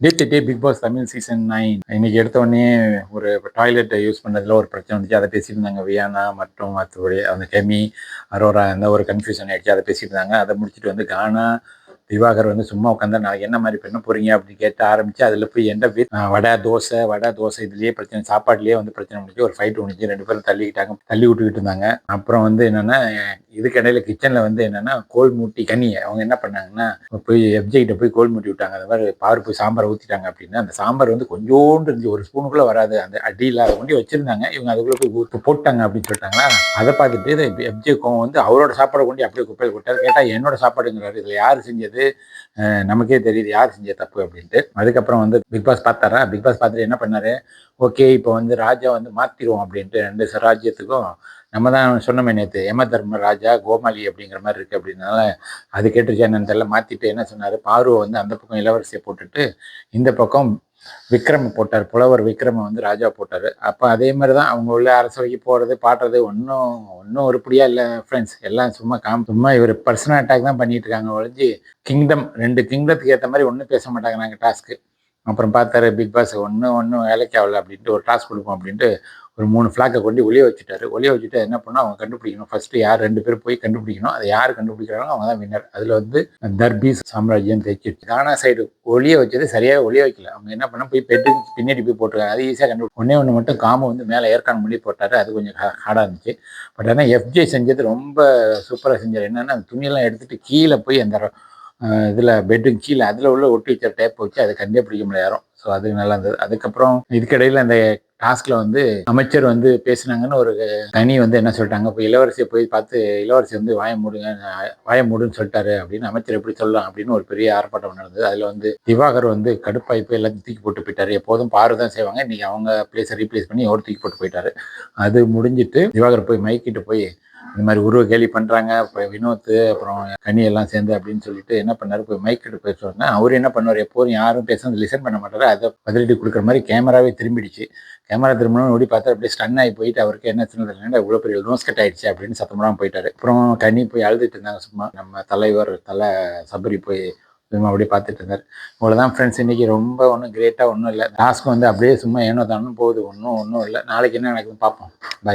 டே big pass Tamil season 9 இன்னைக்கு எடுத்த உடனே ஒரு டாய்லெட் யூஸ் பண்ணதுல ஒரு பிரச்சனை வந்துச்சு. அதை பேசிட்டு இருந்தாங்க வியானா மற்றும் மற்றபடி அந்த கெமி அரோரா அந்த ஒரு கன்ஃபியூஷன் ஆயிடுச்சு. அதை பேசிட்டு இருந்தாங்க. அதை முடிச்சுட்டு வந்து கானா திவாகர் வந்து சும்மா உட்காந்து நாளைக்கு என்ன மாதிரி பண்ண போறீங்க அப்படின்னு கேட்டு ஆரம்பிச்சு அதில் போய் எந்த வடை தோசை இதுலயே பிரச்சனை, சாப்பாட்டுலயே வந்து பிரச்சனை முடிச்சு ஒரு ஃபைட் முடிஞ்சு 2 பேரும் தள்ளி விட்டுக்கிட்டு இருந்தாங்க. அப்புறம் வந்து என்னன்னா இதுக்கிடையில கிச்சன்ல வந்து என்னன்னா கோல் மூட்டி கனி அவங்க என்ன பண்ணாங்கன்னா போய் எஃப்ஜே கிட்ட போய் கோல் மூட்டி விட்டாங்க. அந்த மாதிரி பாரு போய் சாம்பாரை ஊற்றிட்டாங்க அப்படின்னு. அந்த சாம்பார் வந்து கொஞ்சோண்டு இருந்துச்சு, ஒரு ஸ்பூனுக்குள்ள வராது. அந்த அடியில் அதை கொண்டு வச்சிருந்தாங்க. இவங்க அதுக்குள்ள போய் போட்டாங்க அப்படின்னு சொல்லிட்டாங்களா. அதை பார்த்துட்டு எஃப்ஜே கோவம் வந்து அவரோட சாப்பாடை கொண்டு அப்படியே குப்பையில் போட்டாரு. கேட்டால் என்னோட சாப்பாடுங்கிறாரு. இதில் யார் செஞ்சது, நமக்கே தெரியுது யார் செஞ்ச தப்பு அப்படின்ட்டு. அதுக்கப்புறம் வந்து பிக் பாஸ் பார்த்தாரா. பிக் பாஸ் பார்த்துட்டு என்ன பண்ணாரு, ஓகே இப்போ வந்து ராஜா வந்து மாத்திருவோம் அப்படின்ட்டு 2 ராஜ்யத்துக்கும் நம்ம தான் சொன்னோமே நேற்று யம தர்ம ராஜா கோமாளி அப்படிங்கிற மாதிரி இருக்கு அப்படின்னால அது கேட்டுருச்சு என்னன்னு தெரியல. மாத்திட்டு என்ன சொன்னாரு, பார்வை வந்து அந்த பக்கம் இளவரசியை போட்டுட்டு இந்த பக்கம் விக்ரம் போட்டார், புலவர் விக்ரம வந்து ராஜா போட்டார். அப்போ அதே மாதிரி தான் அவங்க உள்ள அரசவைக்கு போகிறது பாடுறது ஒன்றும் உருப்படியாக இல்லை ஃப்ரெண்ட்ஸ். எல்லாம் சும்மா இவர் பர்சனல் அட்டாக் தான் பண்ணிட்டு இருக்காங்க ஒழிஞ்சு கிங்டம் 2 கிங்டத்துக்கு ஏற்ற மாதிரி ஒன்றும் பேச மாட்டாங்க. நாங்கள் டாஸ்க்கு அப்புறம் பார்த்தாரு பிக் பாஸ் ஒன்றும் வேலைக்கு ஆகல அப்படின்ட்டு ஒரு டாஸ்க் கொடுப்போம் அப்படின்ட்டு ஒரு 3 ஃப்ளாக்கை கொண்டு ஒளிய வச்சுட்டாரு. ஒளிய வச்சுட்டு என்ன பண்ணால் அவங்க கண்டுபிடிக்கணும். ஃபர்ஸ்ட் யார் 2 பேர் போய் கண்டுபிடிக்கணும். அதை யார் கண்டுபிடிக்கிறாங்களோ அவங்க தான் வின்னர். அதில் வந்து தர்பி சாம்ராஜ்யம் தேய்ச்சிடுச்சு. கானா சைடு ஒளிய வச்சது சரியாக ஒளிய வைக்கல. அவங்க என்ன பண்ண போய் பெட்டுக்கு பின்னாடி போய் போட்டுருக்காங்க. அது ஈஸியாக ஒன்று மட்டும் காம வந்து மேலே ஏற்கான முடி போட்டாரு. அது கொஞ்சம் ஹார்டாக இருந்துச்சு. பட் ஆனால் எஃப்ஜே செஞ்சது ரொம்ப சூப்பராக செஞ்சார். என்னன்னா அந்த துணியெல்லாம் எடுத்துட்டு கீழே போய் அந்த இதில் பெட்டுக்கு கீழே அதில் உள்ள ஒட்டி வச்ச டேப் வச்சு அதை கண்டே பிடிக்க முடியாது யாரும். ஸோ அது நல்லா இருந்தது. அதுக்கப்புறம் இதுக்கிடையில் அந்த டாஸ்க்ல வந்து அமைச்சர் வந்து பேசினாங்கன்னு ஒரு தனி வந்து என்ன சொல்லிட்டாங்க, இப்போ இளவரசியை போய் பார்த்து இளவரசி வந்து வாய மூடுன்னு சொல்லிட்டாரு அப்படின்னு அமைச்சர் எப்படி சொல்லலாம் அப்படின்னு ஒரு பெரிய ஆர்ப்பாட்டம் நடந்தது. அதில் வந்து திவாகர் வந்து கடுப்பாய் போய் எல்லாத்தையும் தூக்கி போட்டு போயிட்டாரு. எப்போதும் பாரு தான் செய்வாங்க, இன்னைக்கு அவங்க பிளேஸை ரீப்ளேஸ் பண்ணி அவர் தூக்கி போட்டு போயிட்டாரு. அது முடிஞ்சிட்டு திவாகர் போய் மைக்கிட்டு போய் இந்த மாதிரி உருவ கேலி பண்ணுறாங்க, இப்போ வினோத் அப்புறம் கனி எல்லாம் சேர்ந்து அப்படின்னு சொல்லிட்டு என்ன பண்ணாரு, போய் மைக்கிட்டு பேசுவாங்க. அவர் என்ன பண்ணுவார், எப்போதும் யாரும் பேசுறது லிசன் பண்ண மாட்டாரு. அதை பதிலடி கொடுக்குற மாதிரி கேமராவே திரும்பிடுச்சு. கேமரா திரும்பணும் ஓடி பார்த்தா அப்படியே ஸ்டன் ஆகி போயிட்டு அவருக்கு என்ன சொன்னது, இவ்வளோ பெரிய நோஸ் கட் ஆயிடுச்சு அப்படின்னு சத்தமெல்லாம் போயிட்டாரு. அப்புறம் கனி போய் அழுதுட்டு இருந்தாங்க. சும்மா நம்ம தலைவர் சபரி போய் சும்மா அப்படியே பார்த்துட்டு இருந்தார். இவ்வளோதான் ஃப்ரெண்ட்ஸ். இன்னைக்கு ரொம்ப ஒன்றும் கிரேட்டாக ஒன்றும் இல்லை. டாஸ்க் வந்து அப்படியே சும்மா ஏனோ தானோ போகுது. ஒன்றும் இல்லை. நாளைக்கு என்ன நடக்குதுன்னு பார்ப்போம். பாய்.